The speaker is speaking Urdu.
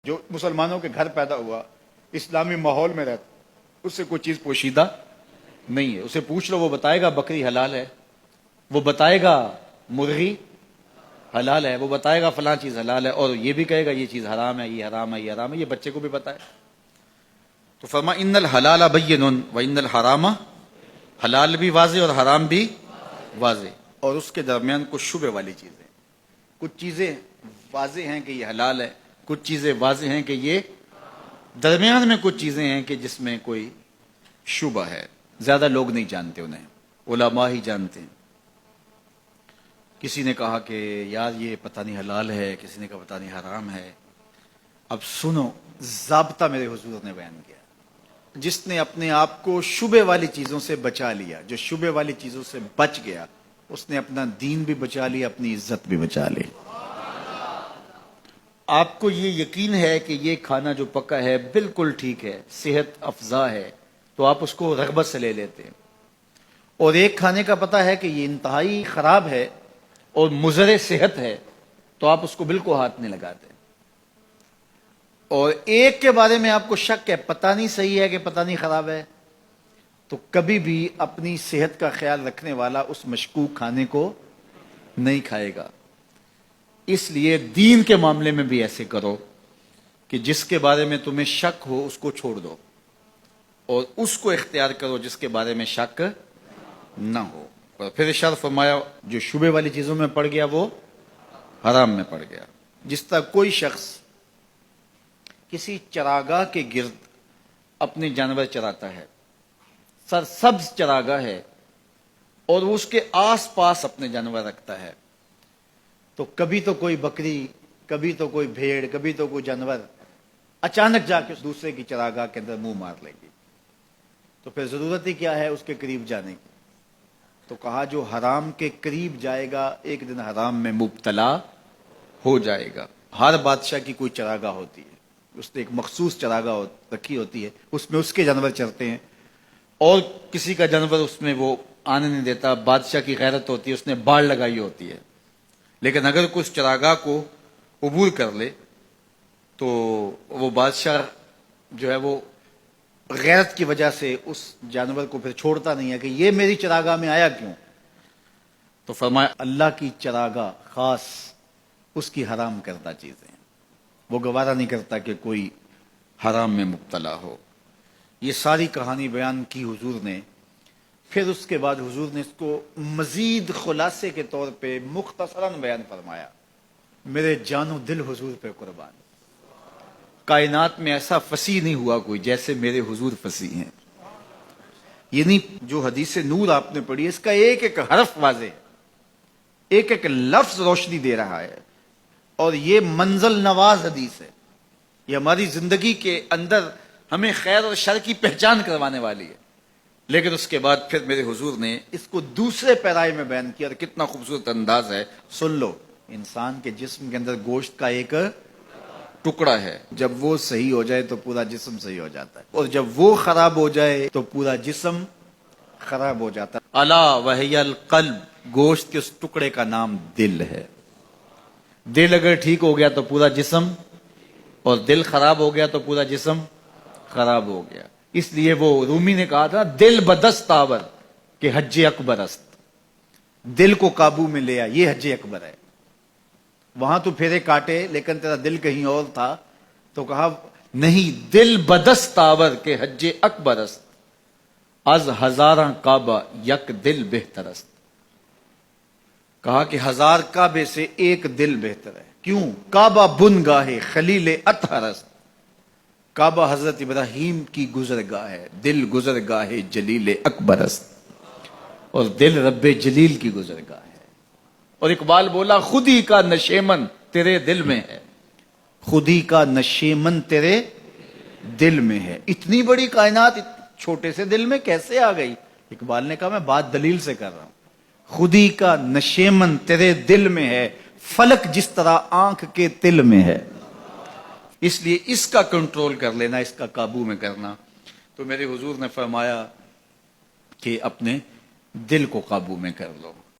جو مسلمانوں کے گھر پیدا ہوا، اسلامی ماحول میں رہتا، اس سے کوئی چیز پوشیدہ نہیں ہے. اسے پوچھ لو، وہ بتائے گا بکری حلال ہے، وہ بتائے گا مرغی حلال ہے، وہ بتائے گا فلاں چیز حلال ہے، اور یہ بھی کہے گا یہ چیز حرام ہے، یہ حرام ہے، یہ حرام ہے. یہ بچے کو بھی پتا ہے. تو فرما ان الحلال بین و ان الحرام، حلال بھی واضح اور حرام بھی واضح، اور اس کے درمیان کچھ شبہ والی چیزیں. کچھ چیزیں واضح ہیں کہ یہ حلال ہے، کچھ چیزیں واضح ہیں کہ یہ، درمیان میں کچھ چیزیں ہیں کہ جس میں کوئی شبہ ہے. زیادہ لوگ نہیں جانتے، انہیں علماء ہی جانتے ہیں. کسی نے کہا کہ یار یہ پتہ نہیں حلال ہے، کسی نے کہا پتہ نہیں حرام ہے. اب سنو، ضابطہ میرے حضور نے بیان کیا. جس نے اپنے آپ کو شبہ والی چیزوں سے بچا لیا، جو شبہ والی چیزوں سے بچ گیا، اس نے اپنا دین بھی بچا لیا، اپنی عزت بھی بچا لی. آپ کو یہ یقین ہے کہ یہ کھانا جو پکا ہے بالکل ٹھیک ہے، صحت افزا ہے، تو آپ اس کو رغبت سے لے لیتے ہیں. اور ایک کھانے کا پتہ ہے کہ یہ انتہائی خراب ہے اور مضر صحت ہے، تو آپ اس کو بالکل ہاتھ نہیں لگاتے. اور ایک کے بارے میں آپ کو شک ہے، پتہ نہیں صحیح ہے کہ پتہ نہیں خراب ہے، تو کبھی بھی اپنی صحت کا خیال رکھنے والا اس مشکوک کھانے کو نہیں کھائے گا. اس لیے دین کے معاملے میں بھی ایسے کرو کہ جس کے بارے میں تمہیں شک ہو اس کو چھوڑ دو، اور اس کو اختیار کرو جس کے بارے میں شک نہ ہو. اور پھر ارشاد فرمایا جو شبہ والی چیزوں میں پڑ گیا وہ حرام میں پڑ گیا. جس طرح کوئی شخص کسی چراگاہ کے گرد اپنے جانور چراتا ہے، سرسبز چراگاہ ہے، اور اس کے آس پاس اپنے جانور رکھتا ہے، تو کبھی تو کوئی بکری، کبھی تو کوئی بھیڑ، کبھی تو کوئی جانور اچانک جا کے دوسرے کی چراگاہ کے اندر منہ مار لے گی. تو پھر ضرورت ہی کیا ہے اس کے قریب جانے کی؟ تو کہا جو حرام کے قریب جائے گا ایک دن حرام میں مبتلا ہو جائے گا. ہر بادشاہ کی کوئی چراگاہ ہوتی ہے، اس نے ایک مخصوص چراگاہ رکھی ہوتی ہے، اس میں اس کے جانور چرتے ہیں، اور کسی کا جانور اس میں وہ آنے نہیں دیتا. بادشاہ کی غیرت ہوتی ہے، اس نے باڑ لگائی ہوتی ہے. لیکن اگر کچھ چراگاہ کو عبور کر لے تو وہ بادشاہ جو ہے وہ غیرت کی وجہ سے اس جانور کو پھر چھوڑتا نہیں ہے کہ یہ میری چراگاہ میں آیا کیوں. تو فرمایا اللہ کی چراگاہ خاص اس کی حرام کردہ چیزیں، وہ گوارا نہیں کرتا کہ کوئی حرام میں مبتلا ہو. یہ ساری کہانی بیان کی حضور نے. پھر اس کے بعد حضور نے اس کو مزید خلاصے کے طور پہ مختصراً بیان فرمایا. میرے جان و دل حضور پہ قربان، کائنات میں ایسا فصیح نہیں ہوا کوئی جیسے میرے حضور فصیح ہیں. یعنی جو حدیث نور آپ نے پڑھی، اس کا ایک ایک حرف واضح ہے، ایک ایک لفظ روشنی دے رہا ہے، اور یہ منزل نواز حدیث ہے. یہ ہماری زندگی کے اندر ہمیں خیر اور شر کی پہچان کروانے والی ہے. لیکن اس کے بعد پھر میرے حضور نے اس کو دوسرے پیرائے میں بیان کیا، اور کتنا خوبصورت انداز ہے. سن لو، انسان کے جسم کے اندر گوشت کا ایک ٹکڑا ہے، جب وہ صحیح ہو جائے تو پورا جسم صحیح ہو جاتا ہے، اور جب وہ خراب ہو جائے تو پورا جسم خراب ہو جاتا ہے. الا وہی القلب، گوشت کے اس ٹکڑے کا نام دل ہے. دل اگر ٹھیک ہو گیا تو پورا جسم، اور دل خراب ہو گیا تو پورا جسم خراب ہو گیا. اس لیے وہ رومی نے کہا تھا دل بدست آور کہ حج اکبر است. دل کو قابو میں لیا، یہ حج اکبر ہے. وہاں تو پھیرے کاٹے لیکن تیرا دل کہیں اور تھا، تو کہا نہیں، دل بدست آور کہ حج اکبر است، از ہزاراں کعبہ یک دل بہتر است. کہا کہ 1000 کعبے سے ایک دل بہتر ہے. کیوں؟ کعبہ بن گاہ خلیل اطہر است. کعبہ حضرت ابراہیم کی گزرگاہ ہے، دل گزرگاہ جلیل اکبر است، اور دل رب جلیل کی گزرگاہ ہے. اور اقبال بولا خود ہی کا نشیمن تیرے دل میں ہے، خود ہی کا نشیمن تیرے دل میں ہے. اتنی بڑی کائنات چھوٹے سے دل میں کیسے آ گئی؟ اقبال نے کہا میں بات دلیل سے کر رہا ہوں. خود ہی کا نشیمن تیرے دل میں ہے، فلک جس طرح آنکھ کے تل میں ہے. اس لیے اس کا کنٹرول کر لینا، اس کا قابو میں کرنا. تو میرے حضور نے فرمایا کہ اپنے دل کو قابو میں کر لو.